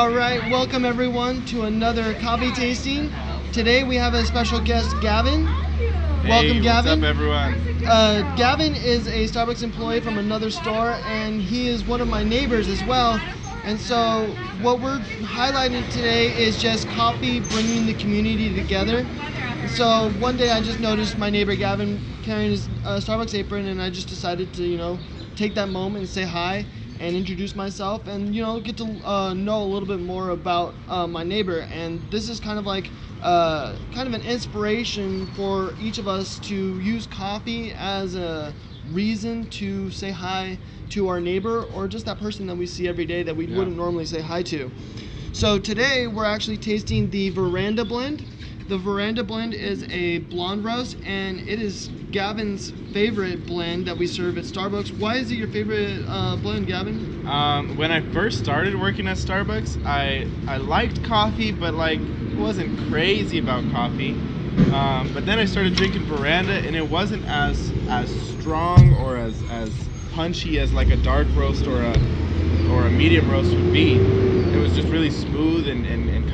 All right, welcome everyone to another coffee tasting. Today we have a special guest, Gavin. Welcome, Gavin. What's up, everyone? Gavin is a Starbucks employee from another store, and he is one of my neighbors as well. And so what we're highlighting today is just coffee bringing the community together. So one day I just noticed my neighbor Gavin carrying his Starbucks apron, and I just decided to, take that moment and say hi and introduce myself and, get to know a little bit more about my neighbor. And this is kind of like an inspiration for each of us to use coffee as a reason to say hi to our neighbor or just that person that we see every day that we wouldn't normally say hi to. So today we're actually tasting the Veranda Blend. The Veranda Blend is a blonde roast, and it is Gavin's favorite blend that we serve at Starbucks. Why is it your favorite blend, Gavin? When I first started working at Starbucks, I liked coffee, but wasn't crazy about coffee. But then I started drinking Veranda, and it wasn't as strong or as punchy as like a dark roast or a medium roast would be. It was just really smooth and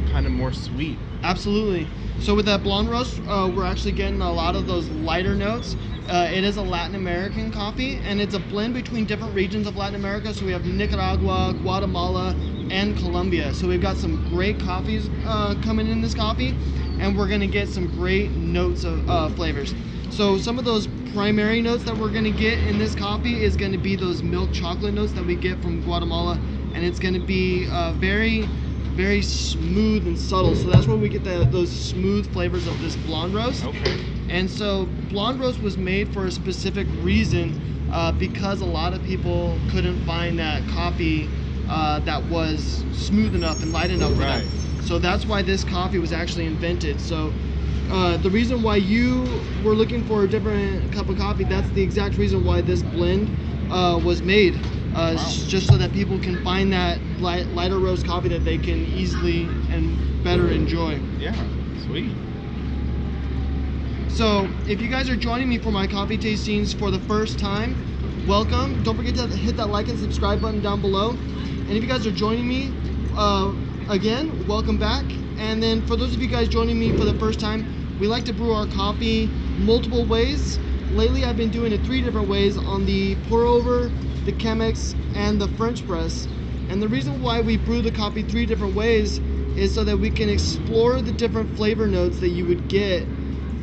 kind of more sweet. Absolutely. So with that blonde roast, we're actually getting a lot of those lighter notes. It is a Latin American coffee, and it's a blend between different regions of Latin America. So we have Nicaragua, Guatemala, and Colombia. So we've got some great coffees coming in this coffee, and we're going to get some great notes of flavors. So some of those primary notes that we're going to get in this coffee is going to be those milk chocolate notes that we get from Guatemala, and it's going to be very smooth and subtle. So that's where we get those smooth flavors of this blonde roast. Okay. And so blonde roast was made for a specific reason because a lot of people couldn't find that coffee that was smooth enough and light enough for them. So that's why this coffee was actually invented. So the reason why you were looking for a different cup of coffee, that's the exact reason why this blend was made. Just so that people can find that lighter roast coffee that they can easily and better enjoy. Yeah, sweet. So if you guys are joining me for my coffee tastings for the first time, welcome. Don't forget to hit that like and subscribe button down below. And if you guys are joining me again, welcome back. And then for those of you guys joining me for the first time, we like to brew our coffee multiple ways. Lately I've been doing it 3 different ways on the pour over, the Chemex, and the French press. And the reason why we brew the coffee 3 different ways is so that we can explore the different flavor notes that you would get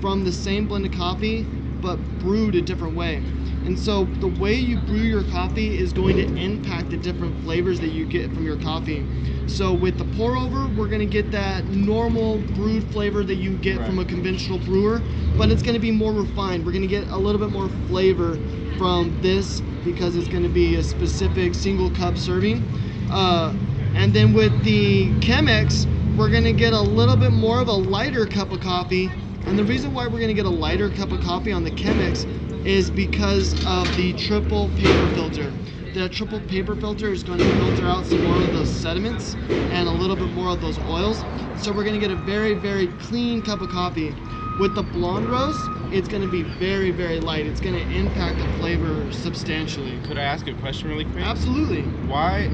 from the same blend of coffee but brewed a different way. And so the way you brew your coffee is going to impact the different flavors that you get from your coffee. So with the pour over, we're going to get that normal brewed flavor that you get from a conventional brewer, but it's going to be more refined. We're going to get a little bit more flavor from this because it's going to be a specific single cup serving. And then with the Chemex, we're going to get a little bit more of a lighter cup of coffee. And the reason why we're going to get a lighter cup of coffee on the Chemex is because of the triple paper filter. The triple paper filter is going to filter out some more of those sediments and a little bit more of those oils. So we're going to get a very, very clean cup of coffee. With the blonde roast, it's going to be very, very light. It's going to impact the flavor substantially. Could I ask a question really quick? Absolutely. Why,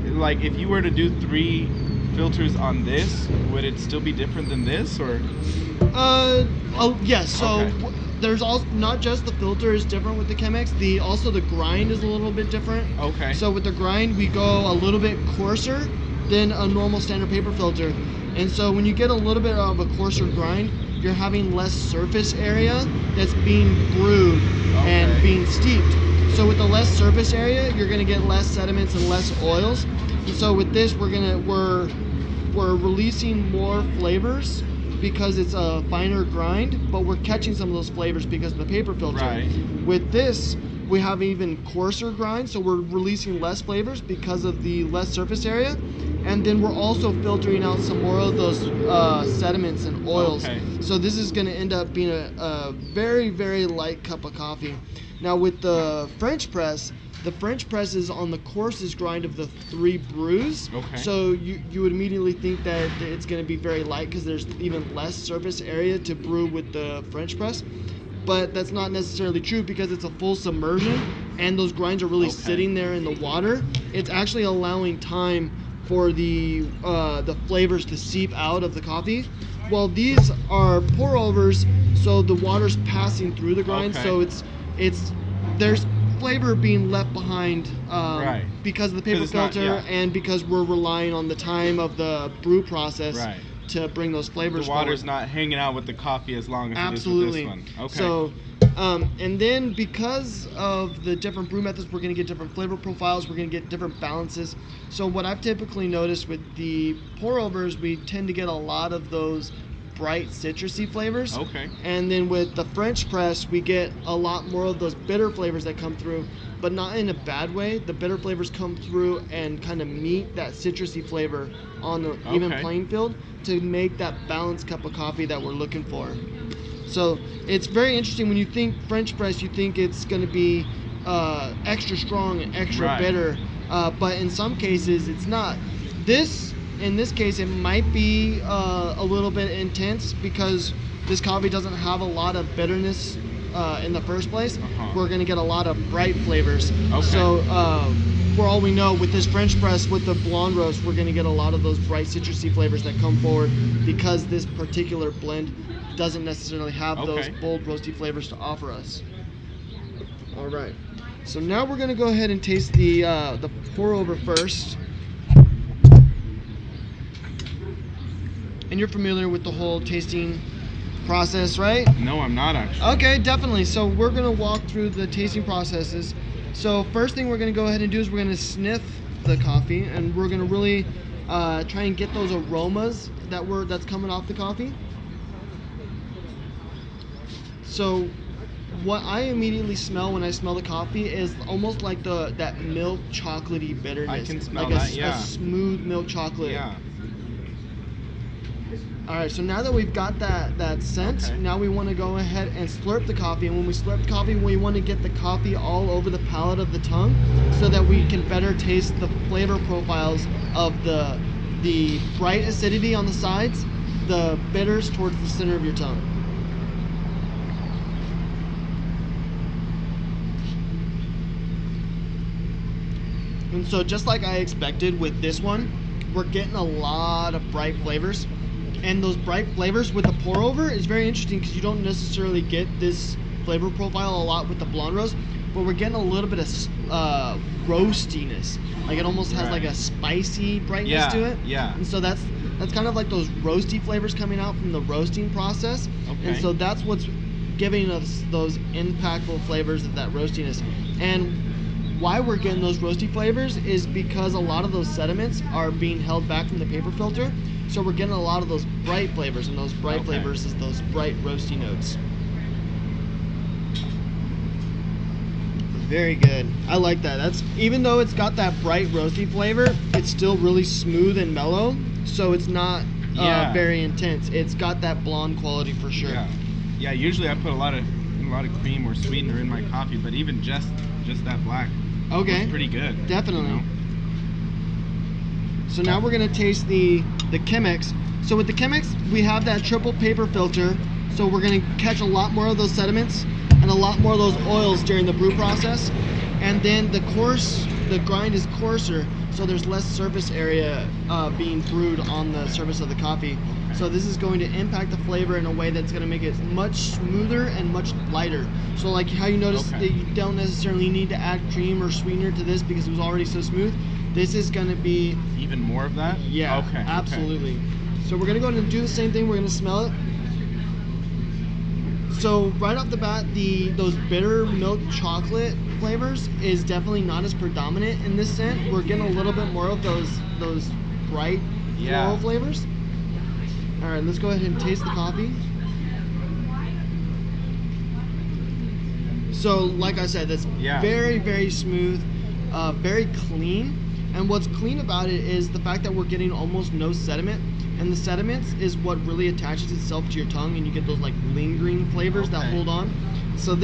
if you were to do 3 filters on this, would it still be different than this, or? Yes. So there's also not just the filter is different with the Chemex. Also the grind is a little bit different. Okay. So with the grind, we go a little bit coarser than a normal standard paper filter. And so when you get a little bit of a coarser grind, you're having less surface area that's being brewed and being steeped. So with the less surface area, you're gonna get less sediments and less oils. And so with this, we're releasing more flavors because it's a finer grind, but we're catching some of those flavors because of the paper filter. Right. With this, we have even coarser grind, so we're releasing less flavors because of the less surface area. And then we're also filtering out some more of those sediments and oils. So this is going to end up being a very, very light cup of coffee. Now with the French press is on the coarsest grind of the 3 brews. So you would immediately think that it's going to be very light because there's even less surface area to brew with the French press. But that's not necessarily true because it's a full submersion and those grinds are really sitting there in the water. It's actually allowing time for the flavors to seep out of the coffee. Well, these are pour overs, so the water's passing through the grind, Okay. so there's flavor being left behind Right. because of the paper 'Cause it's not- filter yeah. and because we're relying on the time of the brew process Right. to bring those flavors The water's forward. not hanging out with the coffee as long as Absolutely. it is with this one. Okay. So, and then because of the different brew methods, we're going to get different flavor profiles. We're going to get different balances. So what I've typically noticed with the pour overs, we tend to get a lot of those bright citrusy flavors. Okay. And then with the French press, we get a lot more of those bitter flavors that come through, but not in a bad way. The bitter flavors come through and kind of meet that citrusy flavor on the even Okay. playing field to make that balanced cup of coffee that we're looking for. So it's very interesting when you think French press, you think it's going to be extra strong and extra Right. bitter, but in some cases it's not. In this case, it might be a little bit intense because this coffee doesn't have a lot of bitterness in the first place. We're going to get a lot of bright flavors. Okay. So for all we know, with this French press, with the blonde roast, we're going to get a lot of those bright citrusy flavors that come forward because this particular blend doesn't necessarily have those Okay. bold roasty flavors to offer us. All right. So now we're going to go ahead and taste the pour over first. And you're familiar with the whole tasting process, right? No, I'm not actually. Okay, definitely. So we're going to walk through the tasting processes. So first thing we're going to go ahead and do is we're going to sniff the coffee, and we're going to really try and get those aromas that's coming off the coffee. So what I immediately smell when I smell the coffee is almost like that milk chocolatey bitterness. I can smell like that, a yeah. smooth milk chocolate. Yeah. All right, so now that we've got that scent, Okay. now we want to go ahead and slurp the coffee. And when we slurp the coffee, we want to get the coffee all over the palate of the tongue so that we can better taste the flavor profiles of the bright acidity on the sides, the bitters towards the center of your tongue. And so just like I expected with this one, we're getting a lot of bright flavors. And those bright flavors with the pour over is very interesting because you don't necessarily get this flavor profile a lot with the blonde roast, but we're getting a little bit of roastiness. Like it almost has like a spicy brightness to it. Yeah. And so that's kind of like those roasty flavors coming out from the roasting process. Okay. And so that's what's giving us those impactful flavors of that roastiness. And why we're getting those roasty flavors is because a lot of those sediments are being held back from the paper filter. So we're getting a lot of those bright flavors, and those bright flavors is those bright roasty notes. Very good. I like that. That's even though it's got that bright roasty flavor, it's still really smooth and mellow. So it's not very intense. It's got that blonde quality for sure. Yeah. Yeah. Usually I put a lot of cream or sweetener in my coffee, but even just that black. Okay. Was pretty good. Definitely. You know? So now we're gonna taste the Chemex. So with the Chemex, we have that triple paper filter. So we're gonna catch a lot more of those sediments and a lot more of those oils during the brew process. And then the grind is coarser, so there's less surface area being brewed on the surface of the coffee. So this is going to impact the flavor in a way that's going to make it much smoother and much lighter. So like how you notice that you don't necessarily need to add cream or sweetener to this because it was already so smooth. This is going to be even more of that? Yeah, Okay. absolutely. So we're going to go ahead and do the same thing. We're going to smell it. So right off the bat, those bitter milk chocolate flavors is definitely not as predominant in this scent. We're getting a little bit more of those bright floral flavors. All right, let's go ahead and taste the coffee. So like I said, that's very, very smooth, very clean. And what's clean about it is the fact that we're getting almost no sediment. And the sediments is what really attaches itself to your tongue, and you get those like lingering flavors that hold on. So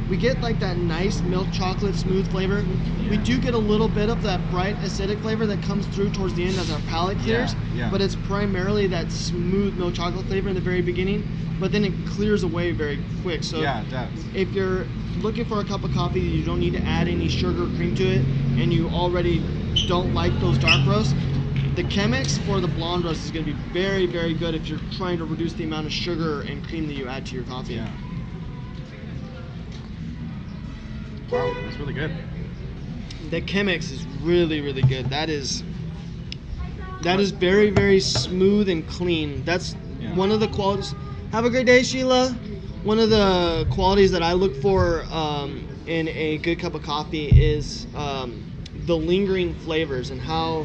we get like that nice milk chocolate smooth flavor. We do get a little bit of that bright acidic flavor that comes through towards the end as our palate clears. But it's primarily that smooth milk chocolate flavor in the very beginning, but then it clears away very quick. So it does. If you're looking for a cup of coffee, you don't need to add any sugar or cream to it, and you already don't like those dark roasts, The Chemex for the blonde roast is going to be very, very good if you're trying to reduce the amount of sugar and cream that you add to your coffee. Yeah. Wow, that's really good. The Chemex is really, really good. That is very, very smooth and clean. That's one of the qualities. Have a great day, Sheila. One of the qualities that I look for in a good cup of coffee is the lingering flavors and how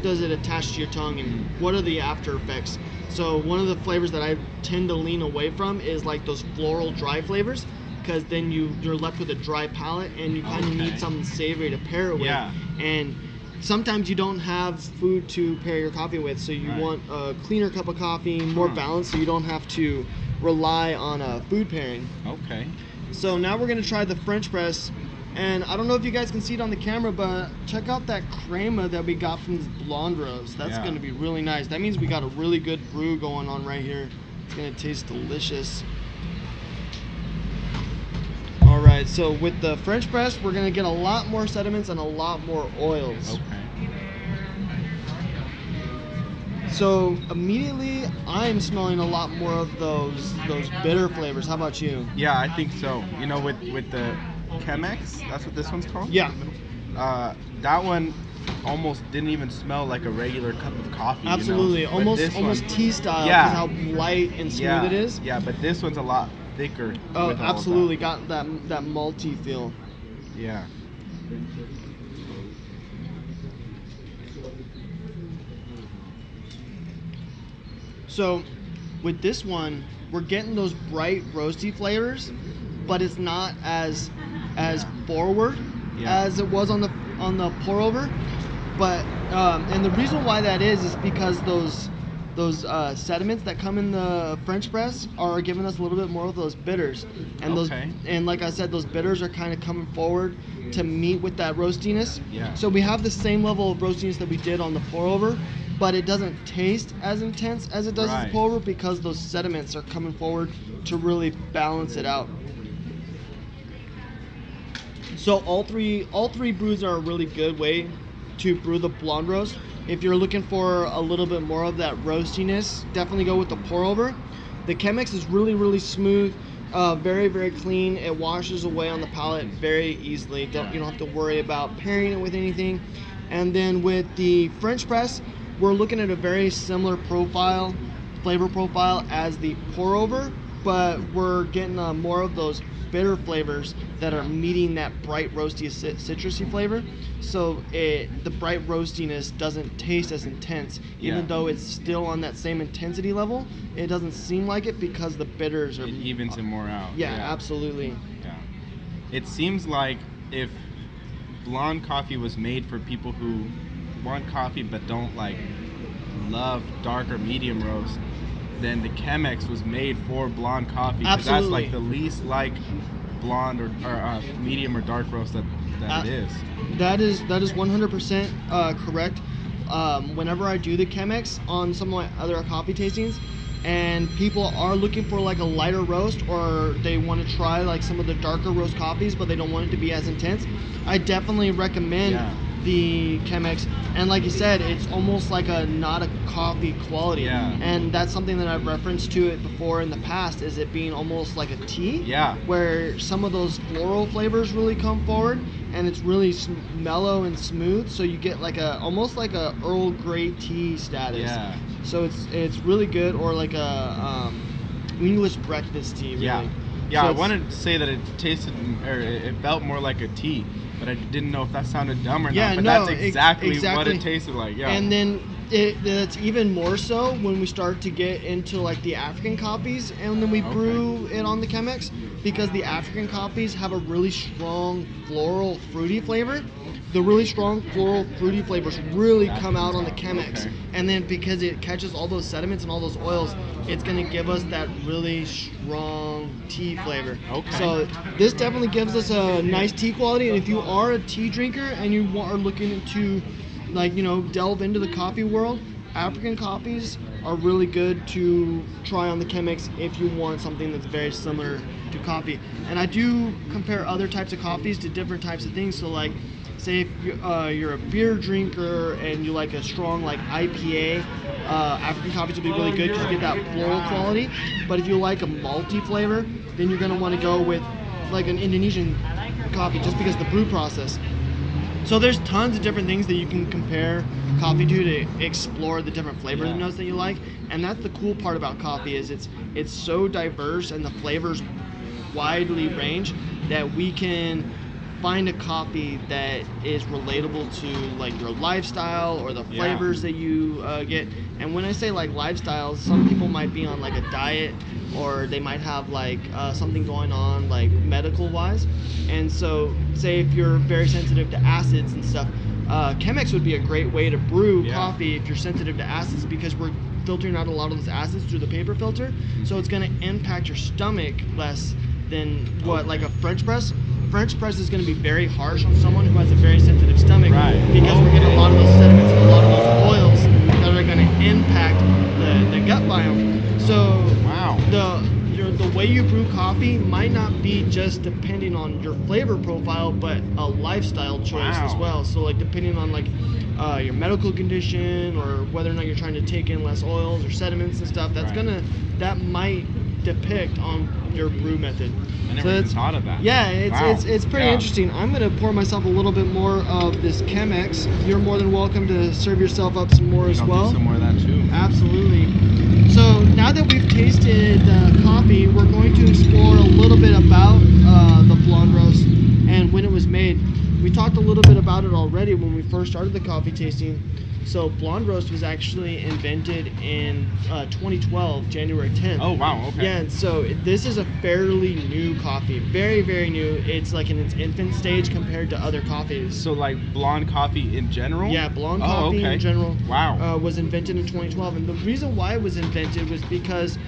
does it attach to your tongue and what are the after effects. So one of the flavors that I tend to lean away from is like those floral dry flavors, because then you're left with a dry palate and you kind of need something savory to pair it with. And sometimes you don't have food to pair your coffee with, so you want a cleaner cup of coffee, more balanced, so you don't have to rely on a food pairing. Okay. So now we're gonna try the French press, and I don't know if you guys can see it on the camera, but check out that crema that we got from this blonde roast. That's gonna be really nice. That means we got a really good brew going on right here. It's gonna taste delicious. All right, so with the French press, we're gonna get a lot more sediments and a lot more oils. Okay. So immediately, I'm smelling a lot more of those bitter flavors. How about you? Yeah, I think so. You know, with the Chemex, that's what this one's called? Yeah. That one almost didn't even smell like a regular cup of coffee. Absolutely, you know? almost tea style. Yeah. Because how light and smooth it is. Yeah, but this one's a lot thicker. Oh, with all absolutely, of that. got that malty feel. Yeah. So with this one, we're getting those bright roasty flavors, but it's not as forward as it was on the pour over. But and the reason why that is because those sediments that come in the French press are giving us a little bit more of those bitters, and and like I said, those bitters are kind of coming forward to meet with that roastiness. Yeah. So we have the same level of roastiness that we did on the pour over, but it doesn't taste as intense as it does in the pour over because those sediments are coming forward to really balance it out. So all three brews are a really good way to brew the blonde roast. If you're looking for a little bit more of that roastiness, definitely go with the pour over. The Chemex is really, really smooth, very, very clean. It washes away on the palate very easily. You don't have to worry about pairing it with anything. And then with the French press, we're looking at a very similar flavor profile as the pour over, but we're getting more of those bitter flavors that are meeting that bright roasty citrusy flavor. So the bright roastiness doesn't taste as intense, even though it's still on that same intensity level. It doesn't seem like it because the bitters are. It evens it more out. Yeah, absolutely. Yeah. It seems like if blonde coffee was made for people who want coffee but don't love dark or medium roast, then the Chemex was made for blonde coffee. Absolutely. That's like the least blonde or medium or dark roast that it is. That is 100% correct. Whenever I do the Chemex on some of my other coffee tastings, and people are looking for like a lighter roast, or they want to try like some of the darker roast coffees, but they don't want it to be as intense, I definitely recommend the Chemex. And like you said, it's almost like not a coffee quality. And that's something that I've referenced to it before in the past, is it being almost like a tea. Where some of those floral flavors really come forward, and it's really mellow and smooth, so you get like almost like a Earl Grey tea status. So it's really good, or like a English breakfast tea. Really. So I wanted to say that it tasted, or it felt more like a tea, but I didn't know if that sounded dumb or not. But that's exactly what it tasted like. And then it's even more so when we start to get into like the African coffees, and then we brew it on the Chemex, because the African coffees have a really strong floral fruity flavor. The really strong floral fruity flavors really come out on the Chemex. And then because it catches all those sediments and all those oils, it's going to give us that really strong tea flavor. So this definitely gives us a nice tea quality. And if you are a tea drinker and you are looking to delve into the coffee world, African coffees are really good to try on the Chemex if you want something that's very similar to coffee. And I do compare other types of coffees to different types of things. So like say if you're a beer drinker and you like a strong like IPA, African coffees will be really good because you get that floral quality. But if you like a malty flavor, then you're gonna want to go with like an Indonesian coffee just because of the brew process. So there's tons of different things that you can compare coffee to explore the different flavor notes that you like, and that's the cool part about coffee is it's so diverse and the flavors widely range that we can find a coffee that is relatable to like your lifestyle or the flavors that you get. And when I say like lifestyles, some people might be on like a diet or they might have like something going on like medical wise. And so say if you're very sensitive to acids and stuff, Chemex would be a great way to brew coffee if you're sensitive to acids, because we're filtering out a lot of those acids through the paper filter. So it's going to impact your stomach less than what like a French press. French press is going to be very harsh on someone who has a very sensitive stomach, because we're getting a lot of those sediments and a lot of those oils that are going to impact the gut biome. So the way you brew coffee might not be just depending on your flavor profile, but a lifestyle choice as well. So like depending on like your medical condition or whether or not you're trying to take in less oils or sediments and stuff, that might depict on your brew method. I never even thought of that. Yeah, it's pretty interesting. I'm gonna pour myself a little bit more of this Chemex. You're more than welcome to serve yourself up some more as well. Do some more of that too. Absolutely. So now that we've tasted the coffee, we're going to explore a little bit about the blonde roast and when it was made. We talked a little bit about it already when we first started the coffee tasting. So blonde roast was actually invented in 2012, January 10th. Oh wow, okay. Yeah, so this is a fairly new coffee, very, very new. It's like in its infant stage compared to other coffees. So like blonde coffee in general? Yeah, blonde coffee in general. Wow. Was invented in 2012, and the reason why it was invented was because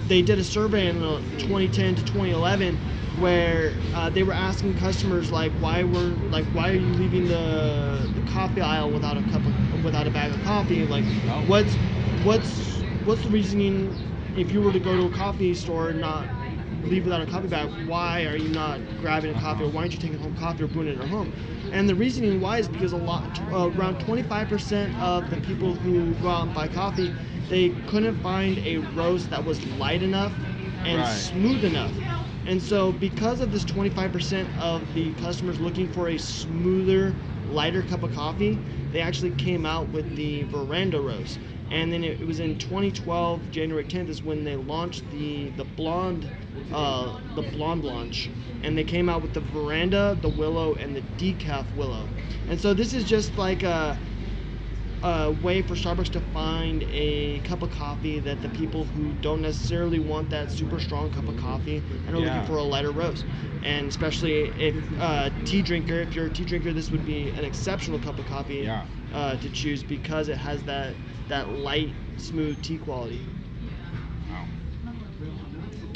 they did a survey in 2010 to 2011 where they were asking customers like why are you leaving the coffee aisle without a bag of coffee, like what's the reasoning if you were to go to a coffee store and not leave without a coffee bag, why are you not grabbing a coffee, or why aren't you taking home coffee or brewing it at home? And the reasoning why is because around 25% of the people who go out and buy coffee, they couldn't find a roast that was light enough and smooth enough. And so because of this 25% of the customers looking for a smoother, lighter cup of coffee, they actually came out with the Veranda roast. And then it was in 2012, January 10th is when they launched the blonde launch. And they came out with the Veranda, the Willow, and the Decaf Willow. And so this is just like a way for Starbucks to find a cup of coffee that the people who don't necessarily want that super strong cup of coffee and are looking for a lighter roast. And especially if if you're a tea drinker, this would be an exceptional cup of coffee to choose because it has that light, smooth tea quality. Wow.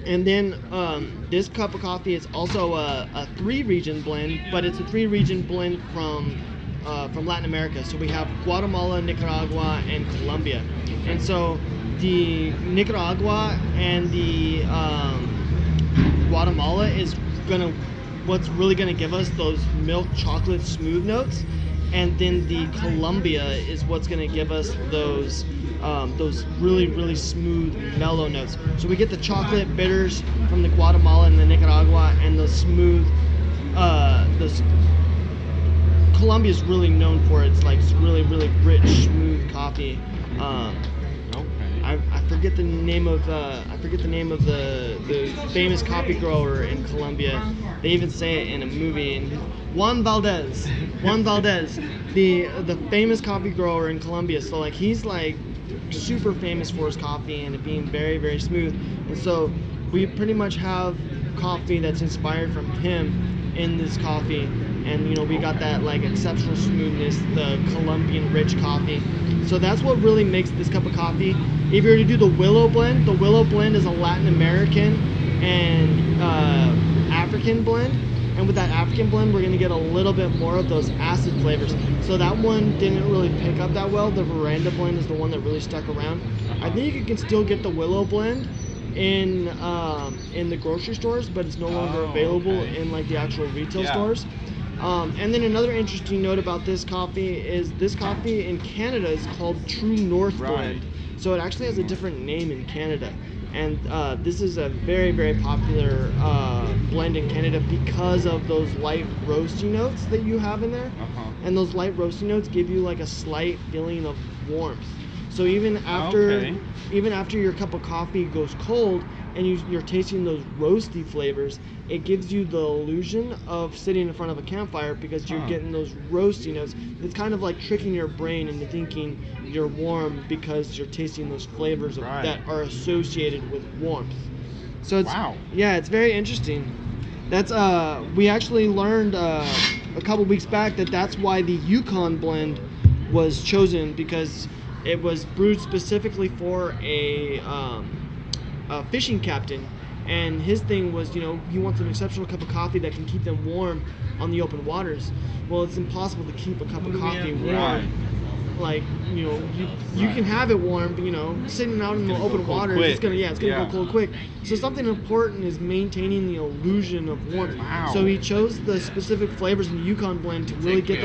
And then this cup of coffee is also a 3-region blend, but it's a 3-region blend from Latin America. So we have Guatemala, Nicaragua, and Colombia. And so the Nicaragua and the Guatemala is what's really gonna give us those milk chocolate smooth notes, and then the Colombia is what's gonna give us those really, really smooth mellow notes. So we get the chocolate bitters from the Guatemala and the Nicaragua, and the smooth Colombia is really known for its like really, really rich, smooth coffee. I forget the name of the famous coffee grower in Colombia. They even say it in a movie. And Juan Valdez, the famous coffee grower in Colombia. So like he's like super famous for his coffee and it being very, very smooth. And so we pretty much have coffee that's inspired from him in this coffee. And you know, we got that like exceptional smoothness, the Colombian rich coffee. So that's what really makes this cup of coffee. If you were to do the Willow blend is a Latin American and African blend. And with that African blend, we're gonna get a little bit more of those acid flavors. So that one didn't really pick up that well. The Veranda blend is the one that really stuck around. I think you can still get the Willow blend in the grocery stores, but it's no longer available in like the actual retail stores. And then another interesting note about this coffee is this coffee in Canada is called True North Blend. So it actually has a different name in Canada. And this is a very, very popular blend in Canada because of those light roasty notes that you have in there. And those light roasty notes give you like a slight feeling of warmth. So even after your cup of coffee goes cold and you're tasting those roasty flavors, it gives you the illusion of sitting in front of a campfire because you're getting those roasty notes. It's kind of like tricking your brain into thinking you're warm because you're tasting those flavors that are associated with warmth. So it's it's very interesting. That's we actually learned a couple weeks back that's why the Yukon blend was chosen, because it was brewed specifically for a fishing captain, and his thing was, he wants an exceptional cup of coffee that can keep them warm on the open waters. Well, it's impossible to keep a cup of coffee warm. Like, you can have it warm, but sitting out in the open water, it's gonna go cold quick. So something important is maintaining the illusion of warmth. So he chose the specific flavors in the Yukon blend to really get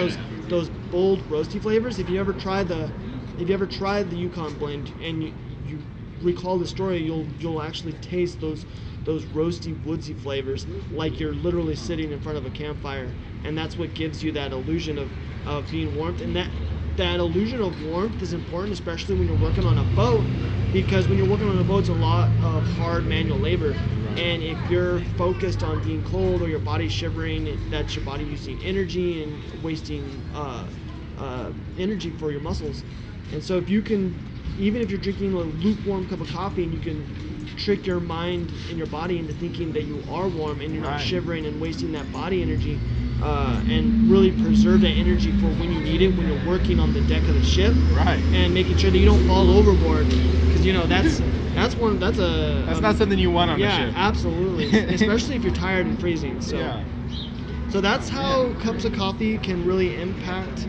those bold roasty flavors. If you ever tried the Yukon blend and you recall the story, you'll actually taste those roasty, woodsy flavors like you're literally sitting in front of a campfire, and that's what gives you that illusion of being warmth. And that illusion of warmth is important, especially when you're working on a boat, because when you're working on a boat, it's a lot of hard manual labor. And if you're focused on being cold or your body's shivering, that's your body using energy and wasting energy for your muscles. And so if you can, even if you're drinking a lukewarm cup of coffee and you can trick your mind and your body into thinking that you are warm and you're not shivering and wasting that body energy, and really preserve that energy for when you need it, when you're working on the deck of the ship, and making sure that you don't fall overboard, because that's not something you want on the ship. Yeah, absolutely. Especially if you're tired and freezing. So so that's how cups of coffee can really impact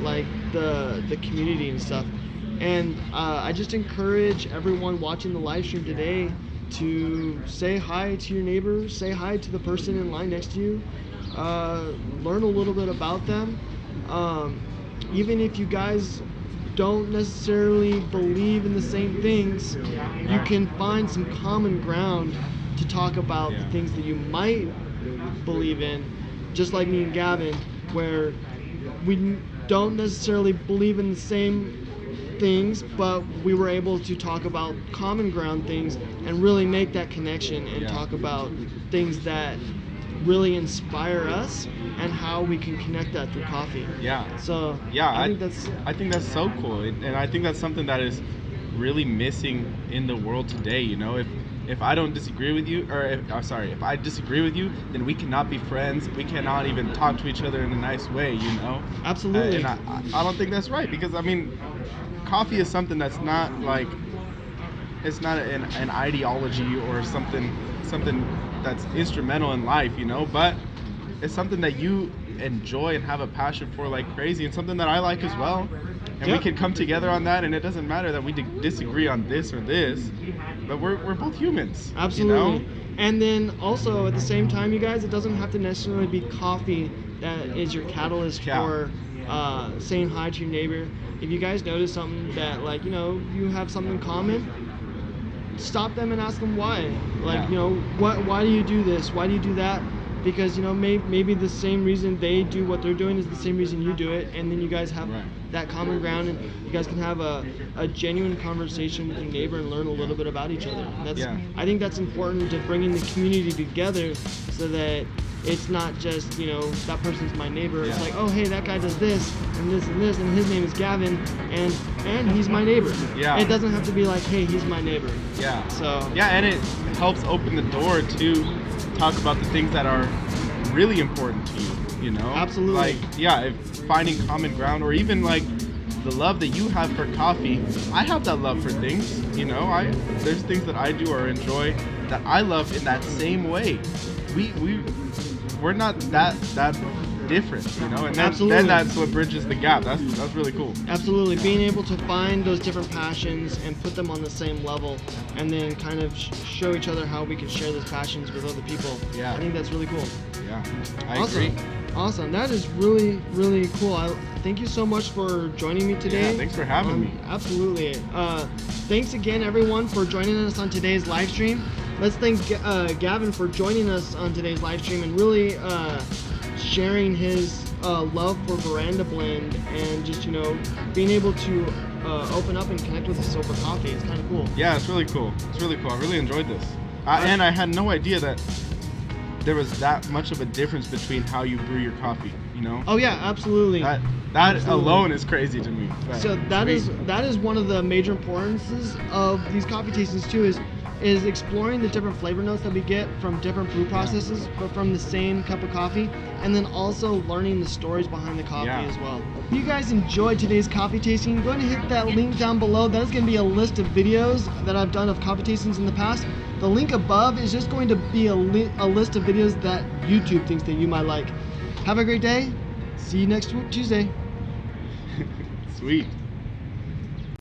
like the community and stuff. And I just encourage everyone watching the live stream today to say hi to your neighbor, say hi to the person in line next to you, learn a little bit about them. Even if you guys don't necessarily believe in the same things, you can find some common ground to talk about the things that you might believe in, just like me and Gavin, where we don't necessarily believe in the same things, but we were able to talk about common ground things and really make that connection and talk about things that really inspire us and how we can connect that through coffee. So I think that's so cool, and I think that's something that is really missing in the world today. If I don't disagree with you, or if I disagree with you, then we cannot be friends. We cannot even talk to each other in a nice way. Absolutely. And I don't think that's right, because coffee is something that's not like, it's not an ideology or something that's instrumental in life, but it's something that you enjoy and have a passion for like crazy, and something that I like as well. And we can come together on that, and it doesn't matter that we disagree on this or this, but we're both humans. Absolutely. And then also at the same time, you guys, it doesn't have to necessarily be coffee that is your catalyst for saying hi to your neighbor. If you guys notice something that, like, you have something in common, stop them and ask them why. Like, why do you do this? Why do you do that? Because, maybe the same reason they do what they're doing is the same reason you do it, and then you guys have that common ground, and you guys can have a genuine conversation with your neighbor and learn a little bit about each other. I think that's important to bringing the community together, so that it's not just, that person's my neighbor. It's like, oh, hey, that guy does this and this and this, and his name is Gavin, and he's my neighbor. It doesn't have to be like, hey, he's my neighbor. So and it helps open the door to talk about the things that are really important to you. Absolutely. Like, if finding common ground, or even like the love that you have for coffee. I have that love for things. There's things that I do or enjoy that I love in that same way. We're not that different, and then that's what bridges the gap. That's really cool. Absolutely. Being able to find those different passions and put them on the same level, and then kind of show each other how we can share those passions with other people. I think that's really cool. yeah, I Awesome. agree. Awesome. That is really, really cool. Thank you so much for joining me today. Yeah, thanks for having me. Absolutely. Thanks again, everyone, for joining us on today's live stream. Let's thank Gavin for joining us on today's live stream and really sharing his love for Veranda Blend and just, being able to open up and connect with us over coffee. It's kind of cool. Yeah, it's really cool. It's really cool. I really enjoyed this. And I had no idea that there was that much of a difference between how you brew your coffee, Oh yeah, absolutely. That Absolutely. alone is crazy to me. But So that is one of the major importances of these coffee tastings too, is exploring the different flavor notes that we get from different brew processes, but from the same cup of coffee, and then also learning the stories behind the coffee as well. If you guys enjoyed today's coffee tasting, go ahead and hit that link down below. That is going to be a list of videos that I've done of coffee tastings in the past. The link above is just going to be a list of videos that YouTube thinks that you might like. Have a great day. See you next Tuesday. Sweet.